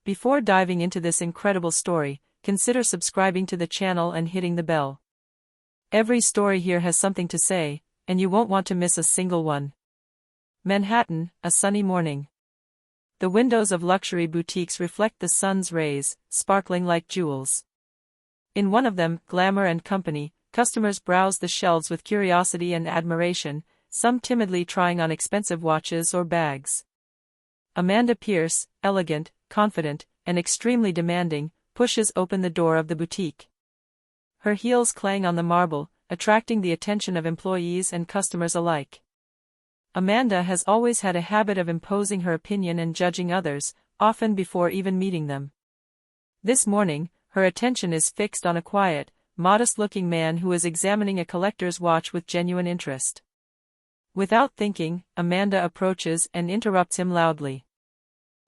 Before diving into this incredible story, consider subscribing to the channel and hitting the bell. Every story here has something to say, and you won't want to miss a single one. Manhattan, a sunny morning. The windows of luxury boutiques reflect the sun's rays, sparkling like jewels. In one of them, Glamour and Company, customers browse the shelves with curiosity and admiration, some timidly trying on expensive watches or bags. Amanda Pierce, elegant, confident, and extremely demanding, pushes open the door of the boutique. Her heels clang on the marble, attracting the attention of employees and customers alike. Amanda has always had a habit of imposing her opinion and judging others, often before even meeting them. This morning, her attention is fixed on a quiet, modest-looking man who is examining a collector's watch with genuine interest. Without thinking, Amanda approaches and interrupts him loudly.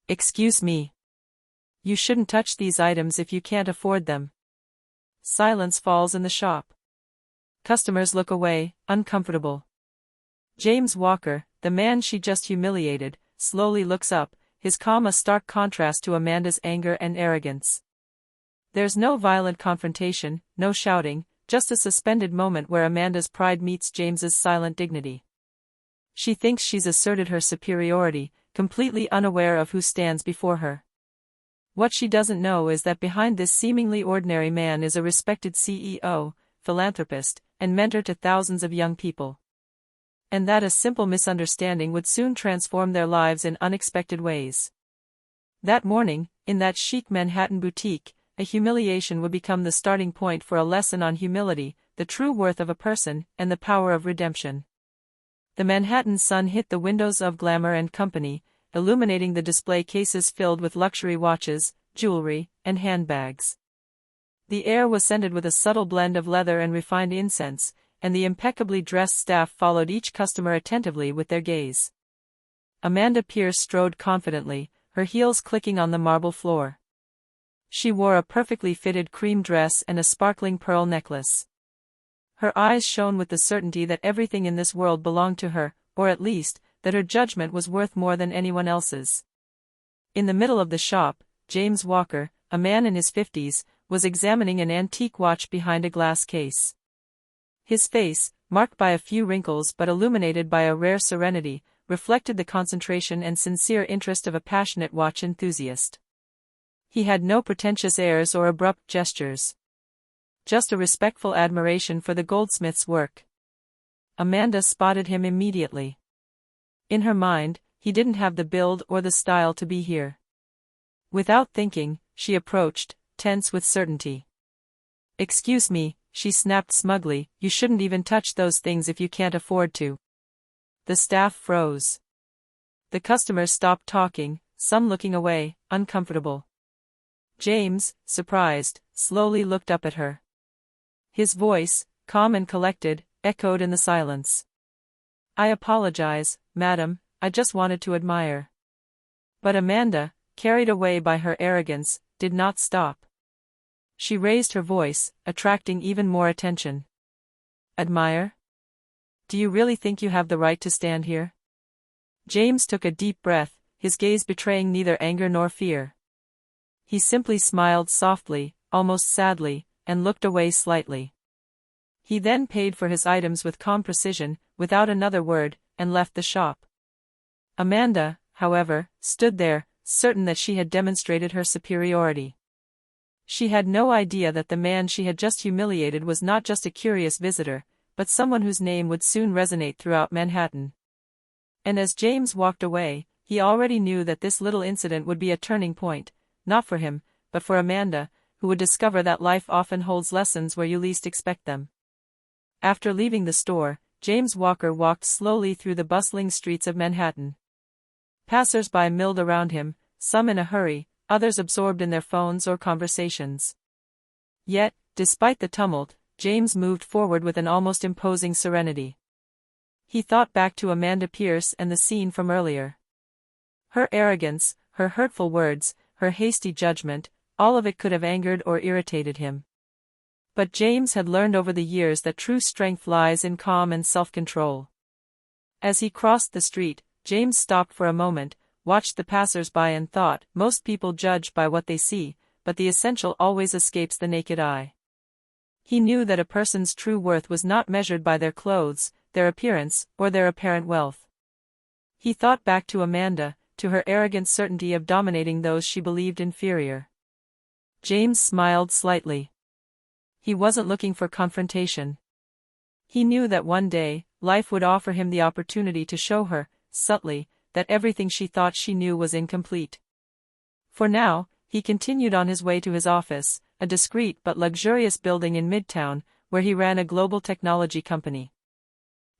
"Excuse me. You shouldn't touch these items if you can't afford them." Silence falls in the shop. Customers look away, uncomfortable. James Walker, the man she just humiliated, slowly looks up, his calm a stark contrast to Amanda's anger and arrogance. There's no violent confrontation, no shouting, just a suspended moment where Amanda's pride meets James's silent dignity. She thinks she's asserted her superiority, completely unaware of who stands before her. What she doesn't know is that behind this seemingly ordinary man is a respected CEO, philanthropist, and mentor to thousands of young people. And that a simple misunderstanding would soon transform their lives in unexpected ways. That morning, in that chic Manhattan boutique, a humiliation would become the starting point for a lesson on humility, the true worth of a person, and the power of redemption. The Manhattan sun hit the windows of Glamour and Company, illuminating the display cases filled with luxury watches, jewelry, and handbags. The air was scented with a subtle blend of leather and refined incense, and the impeccably dressed staff followed each customer attentively with their gaze. Amanda Pierce strode confidently, her heels clicking on the marble floor. She wore a perfectly fitted cream dress and a sparkling pearl necklace. Her eyes shone with the certainty that everything in this world belonged to her, or at least, that her judgment was worth more than anyone else's. In the middle of the shop, James Walker, a man in his 50s, was examining an antique watch behind a glass case. His face, marked by a few wrinkles but illuminated by a rare serenity, reflected the concentration and sincere interest of a passionate watch enthusiast. He had no pretentious airs or abrupt gestures. Just a respectful admiration for the goldsmith's work. Amanda spotted him immediately. In her mind, he didn't have the build or the style to be here. Without thinking, she approached, tense with certainty. "Excuse me," she snapped smugly, "you shouldn't even touch those things if you can't afford to." The staff froze. The customers stopped talking, some looking away, uncomfortable. James, surprised, slowly looked up at her. His voice, calm and collected, echoed in the silence. "I apologize, madam, I just wanted to admire." But Amanda, carried away by her arrogance, did not stop. She raised her voice, attracting even more attention. "Admire? Do you really think you have the right to stand here?" James took a deep breath, his gaze betraying neither anger nor fear. He simply smiled softly, almost sadly, and looked away slightly. He then paid for his items with calm precision, without another word, and left the shop. Amanda, however, stood there, certain that she had demonstrated her superiority. She had no idea that the man she had just humiliated was not just a curious visitor, but someone whose name would soon resonate throughout Manhattan. And as James walked away, he already knew that this little incident would be a turning point, not for him, but for Amanda, who would discover that life often holds lessons where you least expect them. After leaving the store, James Walker walked slowly through the bustling streets of Manhattan. Passers-by milled around him, some in a hurry, others absorbed in their phones or conversations. Yet, despite the tumult, James moved forward with an almost imposing serenity. He thought back to Amanda Pierce and the scene from earlier. Her arrogance, her hurtful words, her hasty judgment, all of it could have angered or irritated him. But James had learned over the years that true strength lies in calm and self-control. As he crossed the street, James stopped for a moment, watched the passers-by and thought, most people judge by what they see, but the essential always escapes the naked eye. He knew that a person's true worth was not measured by their clothes, their appearance, or their apparent wealth. He thought back to Amanda, to her arrogant certainty of dominating those she believed inferior. James smiled slightly. He wasn't looking for confrontation. He knew that one day, life would offer him the opportunity to show her, subtly, that everything she thought she knew was incomplete. For now, he continued on his way to his office, a discreet but luxurious building in Midtown, where he ran a global technology company.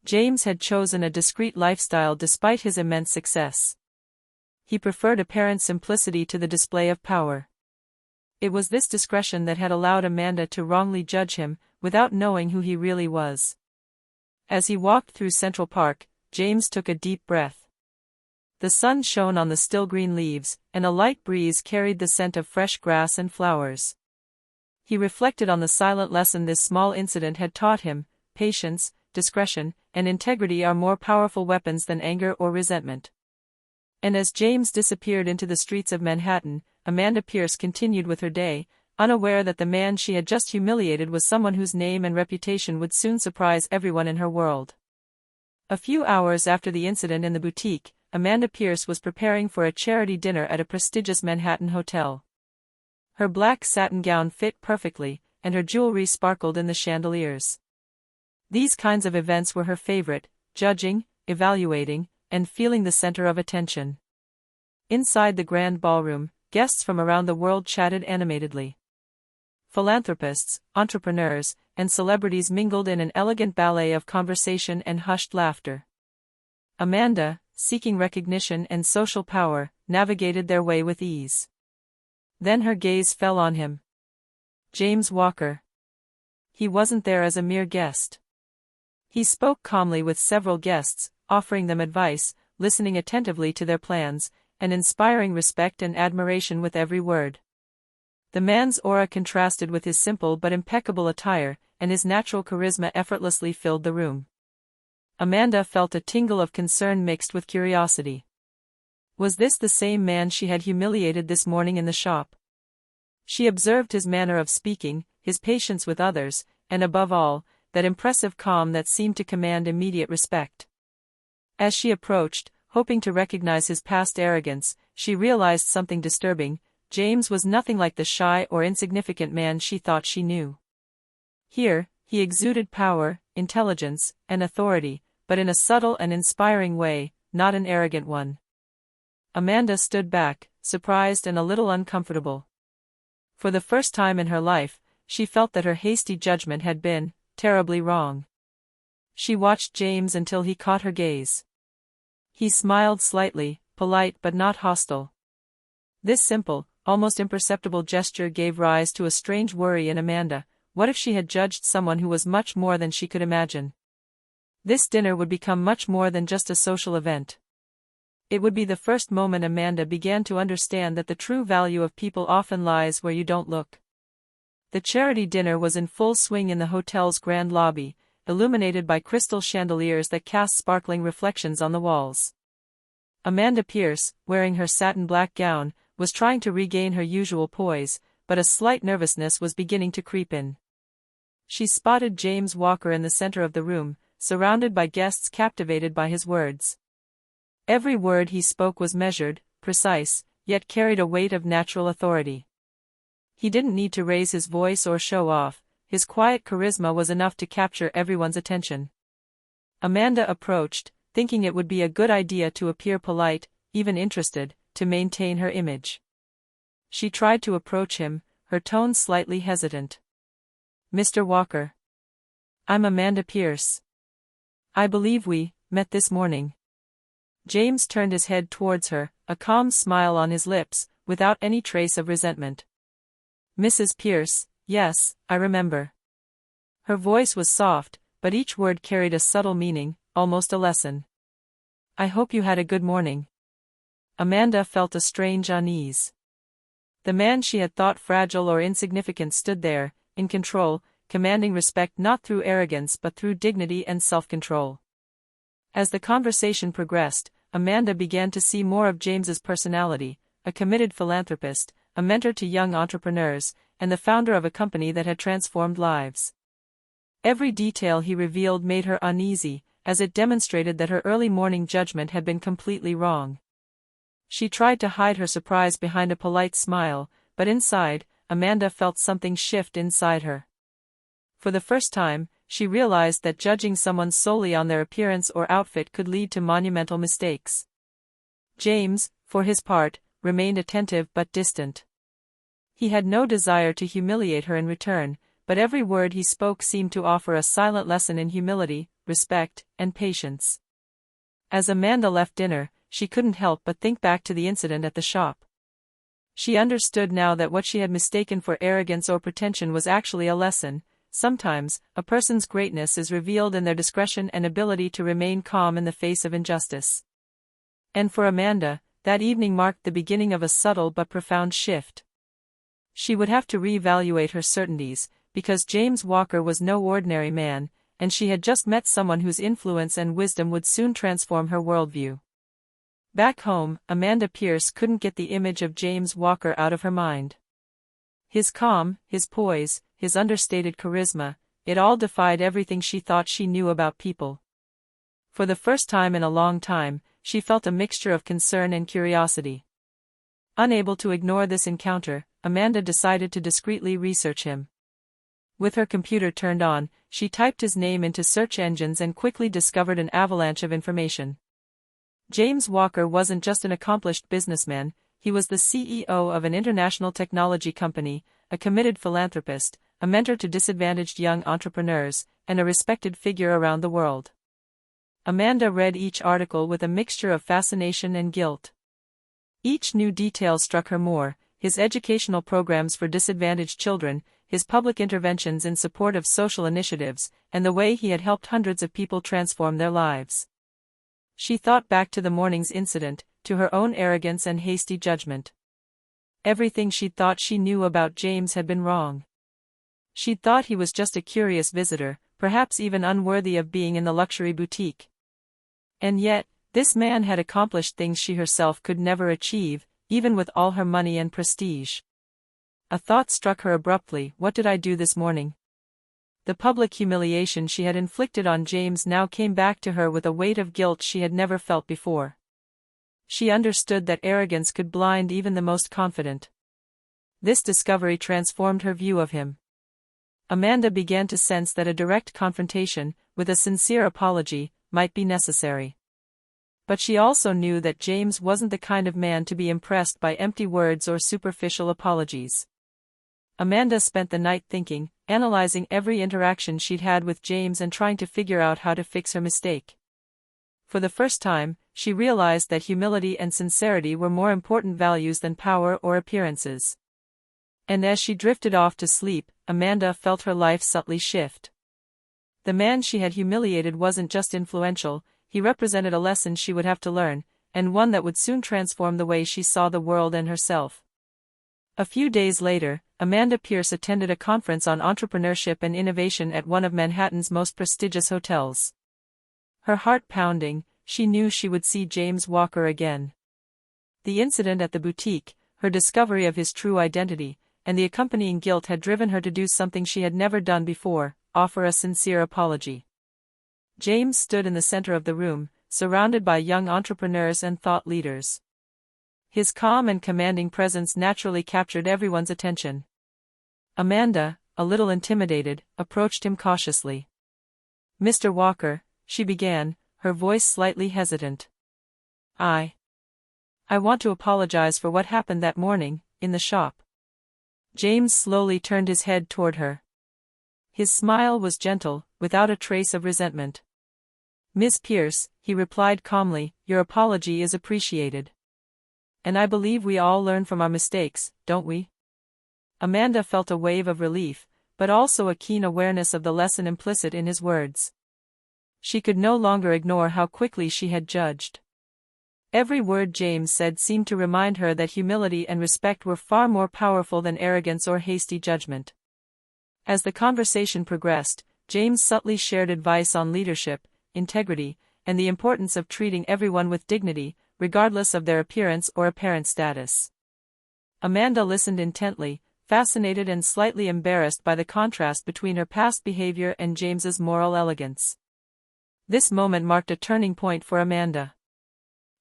James had chosen a discreet lifestyle despite his immense success. He preferred apparent simplicity to the display of power. It was this discretion that had allowed Amanda to wrongly judge him, without knowing who he really was. As he walked through Central Park, James took a deep breath. The sun shone on the still green leaves, and a light breeze carried the scent of fresh grass and flowers. He reflected on the silent lesson this small incident had taught him: patience, discretion, and integrity are more powerful weapons than anger or resentment. And as James disappeared into the streets of Manhattan, Amanda Pierce continued with her day, unaware that the man she had just humiliated was someone whose name and reputation would soon surprise everyone in her world. A few hours after the incident in the boutique, Amanda Pierce was preparing for a charity dinner at a prestigious Manhattan hotel. Her black satin gown fit perfectly, and her jewelry sparkled in the chandeliers. These kinds of events were her favorite: judging, evaluating, and feeling the center of attention. Inside the grand ballroom, guests from around the world chatted animatedly. Philanthropists, entrepreneurs, and celebrities mingled in an elegant ballet of conversation and hushed laughter. Amanda, seeking recognition and social power, navigated their way with ease. Then her gaze fell on him. James Walker. He wasn't there as a mere guest. He spoke calmly with several guests, offering them advice, listening attentively to their plans, and inspiring respect and admiration with every word. The man's aura contrasted with his simple but impeccable attire, and his natural charisma effortlessly filled the room. Amanda felt a tingle of concern mixed with curiosity. Was this the same man she had humiliated this morning in the shop? She observed his manner of speaking, his patience with others, and above all, that impressive calm that seemed to command immediate respect. As she approached, hoping to recognize his past arrogance, she realized something disturbing: James was nothing like the shy or insignificant man she thought she knew. Here, he exuded power, intelligence, and authority, but in a subtle and inspiring way, not an arrogant one. Amanda stood back, surprised and a little uncomfortable. For the first time in her life, she felt that her hasty judgment had been terribly wrong. She watched James until he caught her gaze. He smiled slightly, polite but not hostile. This simple, almost imperceptible gesture gave rise to a strange worry in Amanda. What if she had judged someone who was much more than she could imagine? This dinner would become much more than just a social event. It would be the first moment Amanda began to understand that the true value of people often lies where you don't look. The charity dinner was in full swing in the hotel's grand lobby, illuminated by crystal chandeliers that cast sparkling reflections on the walls. Amanda Pierce, wearing her satin black gown, was trying to regain her usual poise, but a slight nervousness was beginning to creep in. She spotted James Walker in the center of the room, surrounded by guests captivated by his words. Every word he spoke was measured, precise, yet carried a weight of natural authority. He didn't need to raise his voice or show off. His quiet charisma was enough to capture everyone's attention. Amanda approached, thinking it would be a good idea to appear polite, even interested, to maintain her image. She tried to approach him, her tone slightly hesitant. "Mr. Walker. I'm Amanda Pierce. I believe we met this morning." James turned his head towards her, a calm smile on his lips, without any trace of resentment. "Mrs. Pierce, yes, I remember." Her voice was soft, but each word carried a subtle meaning, almost a lesson. "I hope you had a good morning." Amanda felt a strange unease. The man she had thought fragile or insignificant stood there, in control, commanding respect not through arrogance but through dignity and self-control. As the conversation progressed, Amanda began to see more of James's personality: a committed philanthropist, a mentor to young entrepreneurs, and the founder of a company that had transformed lives. Every detail he revealed made her uneasy, as it demonstrated that her early morning judgment had been completely wrong. She tried to hide her surprise behind a polite smile, but inside, Amanda felt something shift inside her. For the first time, she realized that judging someone solely on their appearance or outfit could lead to monumental mistakes. James, for his part, remained attentive but distant. He had no desire to humiliate her in return, but every word he spoke seemed to offer a silent lesson in humility, respect, and patience. As Amanda left dinner, she couldn't help but think back to the incident at the shop. She understood now that what she had mistaken for arrogance or pretension was actually a lesson. Sometimes, a person's greatness is revealed in their discretion and ability to remain calm in the face of injustice. And for Amanda, that evening marked the beginning of a subtle but profound shift. She would have to reevaluate her certainties, because James Walker was no ordinary man, and she had just met someone whose influence and wisdom would soon transform her worldview. Back home, Amanda Pierce couldn't get the image of James Walker out of her mind. His calm, his poise, his understated charisma, it all defied everything she thought she knew about people. For the first time in a long time, she felt a mixture of concern and curiosity. Unable to ignore this encounter, Amanda decided to discreetly research him. With her computer turned on, she typed his name into search engines and quickly discovered an avalanche of information. James Walker wasn't just an accomplished businessman, he was the CEO of an international technology company, a committed philanthropist, a mentor to disadvantaged young entrepreneurs, and a respected figure around the world. Amanda read each article with a mixture of fascination and guilt. Each new detail struck her more: his educational programs for disadvantaged children, his public interventions in support of social initiatives, and the way he had helped hundreds of people transform their lives. She thought back to the morning's incident, to her own arrogance and hasty judgment. Everything she'd thought she knew about James had been wrong. She'd thought he was just a curious visitor, perhaps even unworthy of being in the luxury boutique. And yet, this man had accomplished things she herself could never achieve, even with all her money and prestige. A thought struck her abruptly: what did I do this morning? The public humiliation she had inflicted on James now came back to her with a weight of guilt she had never felt before. She understood that arrogance could blind even the most confident. This discovery transformed her view of him. Amanda began to sense that a direct confrontation, with a sincere apology, might be necessary. But she also knew that James wasn't the kind of man to be impressed by empty words or superficial apologies. Amanda spent the night thinking, analyzing every interaction she'd had with James and trying to figure out how to fix her mistake. For the first time, she realized that humility and sincerity were more important values than power or appearances. And as she drifted off to sleep, Amanda felt her life subtly shift. The man she had humiliated wasn't just influential, he represented a lesson she would have to learn, and one that would soon transform the way she saw the world and herself. A few days later, Amanda Pierce attended a conference on entrepreneurship and innovation at one of Manhattan's most prestigious hotels. Her heart pounding, she knew she would see James Walker again. The incident at the boutique, her discovery of his true identity, and the accompanying guilt had driven her to do something she had never done before: offer a sincere apology. James stood in the center of the room, surrounded by young entrepreneurs and thought leaders. His calm and commanding presence naturally captured everyone's attention. Amanda, a little intimidated, approached him cautiously. "Mr. Walker," she began, her voice slightly hesitant. I want to apologize for what happened that morning, in the shop." James slowly turned his head toward her. His smile was gentle, without a trace of resentment. "Miss Pierce," he replied calmly, "your apology is appreciated. And I believe we all learn from our mistakes, don't we?" Amanda felt a wave of relief, but also a keen awareness of the lesson implicit in his words. She could no longer ignore how quickly she had judged. Every word James said seemed to remind her that humility and respect were far more powerful than arrogance or hasty judgment. As the conversation progressed, James subtly shared advice on leadership, integrity, and the importance of treating everyone with dignity, regardless of their appearance or apparent status. Amanda listened intently, fascinated and slightly embarrassed by the contrast between her past behavior and James's moral elegance. This moment marked a turning point for Amanda.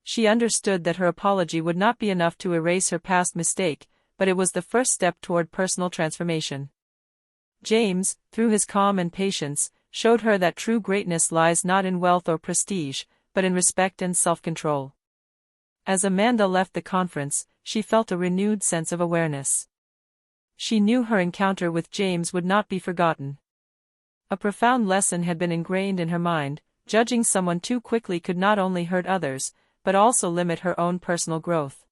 She understood that her apology would not be enough to erase her past mistake, but it was the first step toward personal transformation. James, through his calm and patience, showed her that true greatness lies not in wealth or prestige, but in respect and self-control. As Amanda left the conference, she felt a renewed sense of awareness. She knew her encounter with James would not be forgotten. A profound lesson had been ingrained in her mind: judging someone too quickly could not only hurt others, but also limit her own personal growth.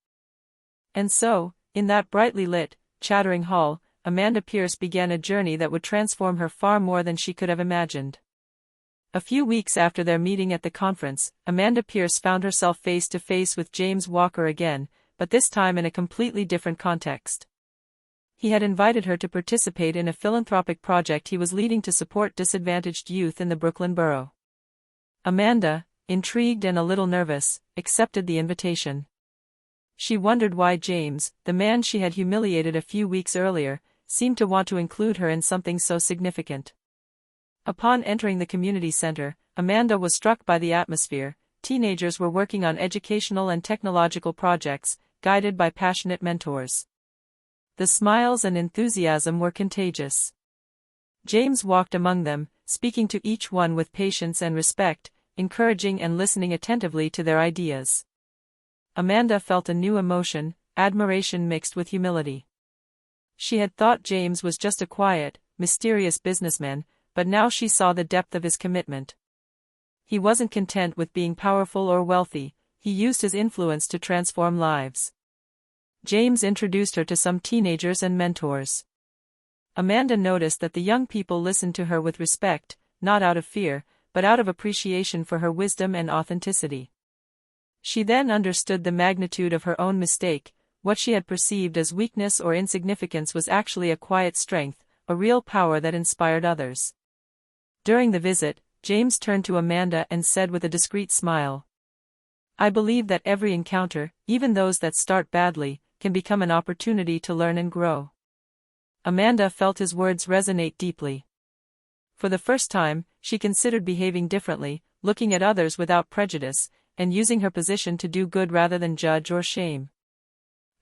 And so, in that brightly lit, chattering hall, Amanda Pierce began a journey that would transform her far more than she could have imagined. A few weeks after their meeting at the conference, Amanda Pierce found herself face to face with James Walker again, but this time in a completely different context. He had invited her to participate in a philanthropic project he was leading to support disadvantaged youth in the Brooklyn borough. Amanda, intrigued and a little nervous, accepted the invitation. She wondered why James, the man she had humiliated a few weeks earlier, seemed to want to include her in something so significant. Upon entering the community center, Amanda was struck by the atmosphere. Teenagers were working on educational and technological projects, guided by passionate mentors. The smiles and enthusiasm were contagious. James walked among them, speaking to each one with patience and respect, encouraging and listening attentively to their ideas. Amanda felt a new emotion, admiration mixed with humility. She had thought James was just a quiet, mysterious businessman, but now she saw the depth of his commitment. He wasn't content with being powerful or wealthy, he used his influence to transform lives. James introduced her to some teenagers and mentors. Amanda noticed that the young people listened to her with respect, not out of fear, but out of appreciation for her wisdom and authenticity. She then understood the magnitude of her own mistake. What she had perceived as weakness or insignificance was actually a quiet strength, a real power that inspired others. During the visit, James turned to Amanda and said with a discreet smile, "I believe that every encounter, even those that start badly, can become an opportunity to learn and grow." Amanda felt his words resonate deeply. For the first time, she considered behaving differently, looking at others without prejudice, and using her position to do good rather than judge or shame.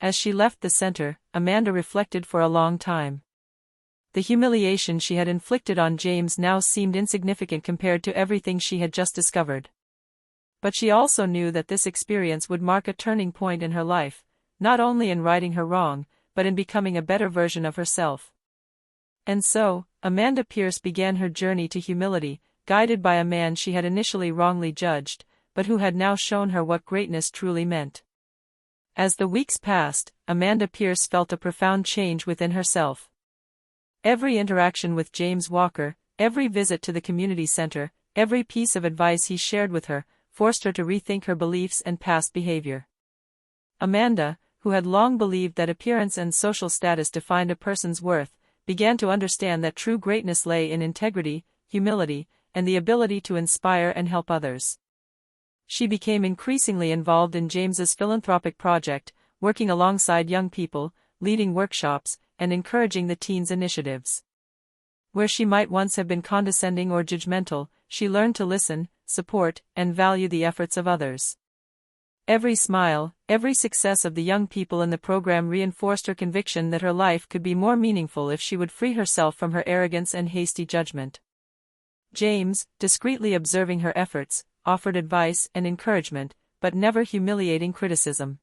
As she left the center, Amanda reflected for a long time. The humiliation she had inflicted on James now seemed insignificant compared to everything she had just discovered. But she also knew that this experience would mark a turning point in her life, not only in righting her wrong, but in becoming a better version of herself. And so, Amanda Pierce began her journey to humility, guided by a man she had initially wrongly judged, but who had now shown her what greatness truly meant. As the weeks passed, Amanda Pierce felt a profound change within herself. Every interaction with James Walker, every visit to the community center, every piece of advice he shared with her, forced her to rethink her beliefs and past behavior. Amanda, who had long believed that appearance and social status defined a person's worth, began to understand that true greatness lay in integrity, humility, and the ability to inspire and help others. She became increasingly involved in James's philanthropic project, working alongside young people, leading workshops, and encouraging the teens' initiatives. Where she might once have been condescending or judgmental, she learned to listen, support, and value the efforts of others. Every smile, every success of the young people in the program reinforced her conviction that her life could be more meaningful if she would free herself from her arrogance and hasty judgment. James, discreetly observing her efforts, offered advice and encouragement, but never humiliating criticism.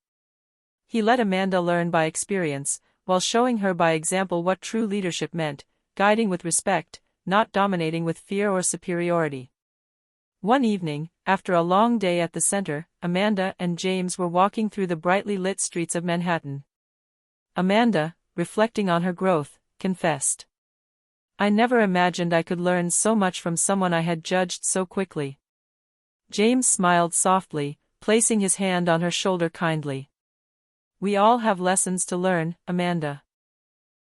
He let Amanda learn by experience, while showing her by example what true leadership meant, guiding with respect, not dominating with fear or superiority. One evening, after a long day at the center, Amanda and James were walking through the brightly lit streets of Manhattan. Amanda, reflecting on her growth, confessed, "I never imagined I could learn so much from someone I had judged so quickly." James smiled softly, placing his hand on her shoulder kindly. "We all have lessons to learn, Amanda.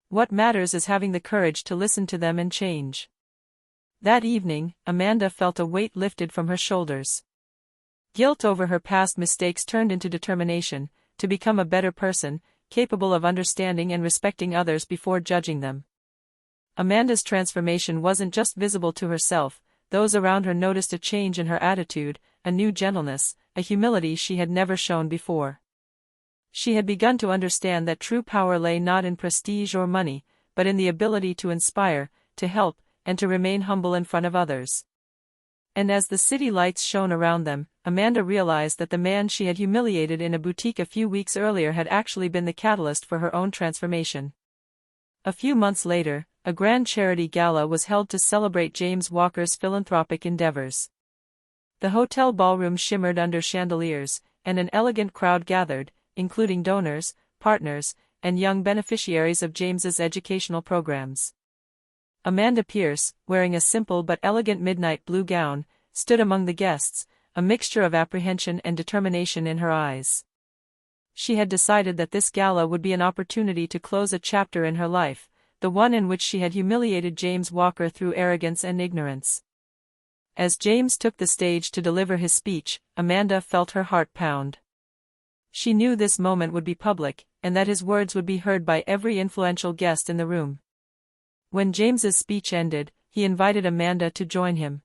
What matters is having the courage to listen to them and change." That evening, Amanda felt a weight lifted from her shoulders. Guilt over her past mistakes turned into determination to become a better person, capable of understanding and respecting others before judging them. Amanda's transformation wasn't just visible to herself, those around her noticed a change in her attitude, a new gentleness, a humility she had never shown before. She had begun to understand that true power lay not in prestige or money, but in the ability to inspire, to help, and to remain humble in front of others. And as the city lights shone around them, Amanda realized that the man she had humiliated in a boutique a few weeks earlier had actually been the catalyst for her own transformation. A few months later, a grand charity gala was held to celebrate James Walker's philanthropic endeavors. The hotel ballroom shimmered under chandeliers, and an elegant crowd gathered, including donors, partners, and young beneficiaries of James's educational programs. Amanda Pierce, wearing a simple but elegant midnight blue gown, stood among the guests, a mixture of apprehension and determination in her eyes. She had decided that this gala would be an opportunity to close a chapter in her life, the one in which she had humiliated James Walker through arrogance and ignorance. As James took the stage to deliver his speech, Amanda felt her heart pound. She knew this moment would be public, and that his words would be heard by every influential guest in the room. When James's speech ended, he invited Amanda to join him.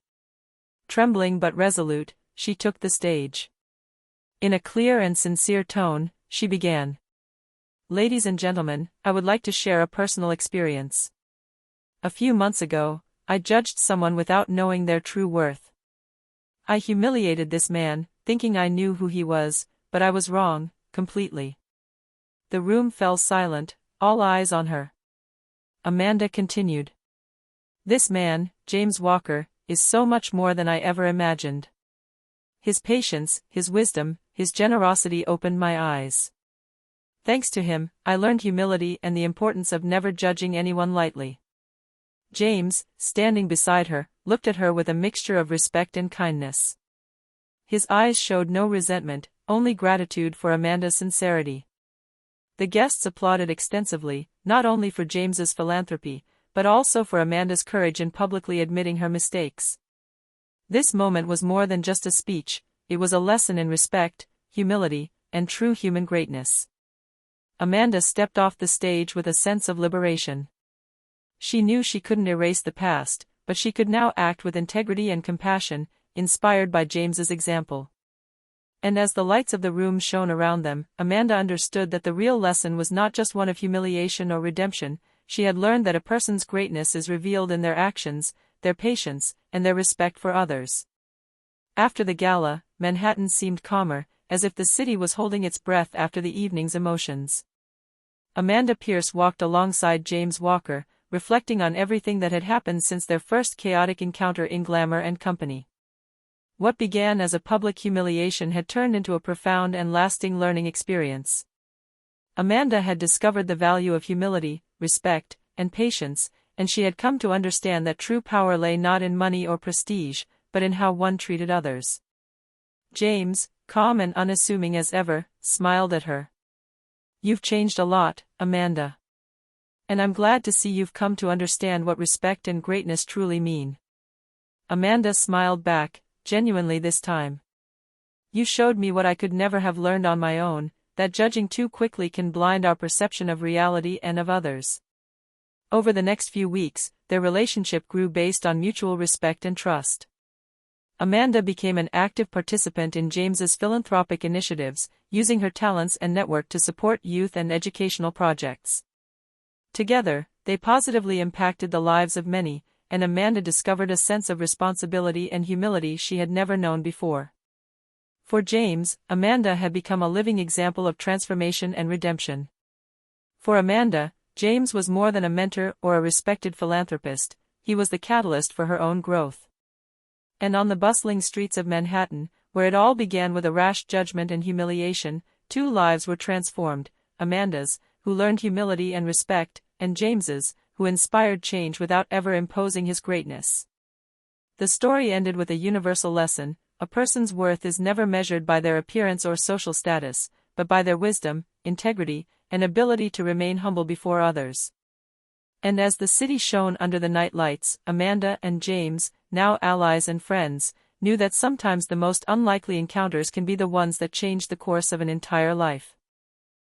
Trembling but resolute, she took the stage. In a clear and sincere tone, she began. "Ladies and gentlemen, I would like to share a personal experience. A few months ago, I judged someone without knowing their true worth. I humiliated this man, thinking I knew who he was, but I was wrong, completely." The room fell silent, all eyes on her. Amanda continued. "This man, James Walker, is so much more than I ever imagined. His patience, his wisdom, his generosity opened my eyes. Thanks to him, I learned humility and the importance of never judging anyone lightly." James, standing beside her, looked at her with a mixture of respect and kindness. His eyes showed no resentment, only gratitude for Amanda's sincerity. The guests applauded extensively, not only for James's philanthropy, but also for Amanda's courage in publicly admitting her mistakes. This moment was more than just a speech, it was a lesson in respect, humility, and true human greatness. Amanda stepped off the stage with a sense of liberation. She knew she couldn't erase the past, but she could now act with integrity and compassion, inspired by James's example. And as the lights of the room shone around them, Amanda understood that the real lesson was not just one of humiliation or redemption. She had learned that a person's greatness is revealed in their actions, their patience, and their respect for others. After the gala, Manhattan seemed calmer, as if the city was holding its breath after the evening's emotions. Amanda Pierce walked alongside James Walker, reflecting on everything that had happened since their first chaotic encounter in Glamour and Company. What began as a public humiliation had turned into a profound and lasting learning experience. Amanda had discovered the value of humility, respect, and patience, and she had come to understand that true power lay not in money or prestige, but in how one treated others. James, calm and unassuming as ever, smiled at her. "You've changed a lot, Amanda. And I'm glad to see you've come to understand what respect and greatness truly mean." Amanda smiled back, genuinely this time. "You showed me what I could never have learned on my own, that judging too quickly can blind our perception of reality and of others." Over the next few weeks, their relationship grew based on mutual respect and trust. Amanda became an active participant in James's philanthropic initiatives, using her talents and network to support youth and educational projects. Together, they positively impacted the lives of many, and Amanda discovered a sense of responsibility and humility she had never known before. For James, Amanda had become a living example of transformation and redemption. For Amanda, James was more than a mentor or a respected philanthropist, he was the catalyst for her own growth. And on the bustling streets of Manhattan, where it all began with a rash judgment and humiliation, two lives were transformed, Amanda's, who learned humility and respect, and James's, who inspired change without ever imposing his greatness. The story ended with a universal lesson: a person's worth is never measured by their appearance or social status, but by their wisdom, integrity, and ability to remain humble before others. And as the city shone under the night lights, Amanda and James, now allies and friends, knew that sometimes the most unlikely encounters can be the ones that change the course of an entire life.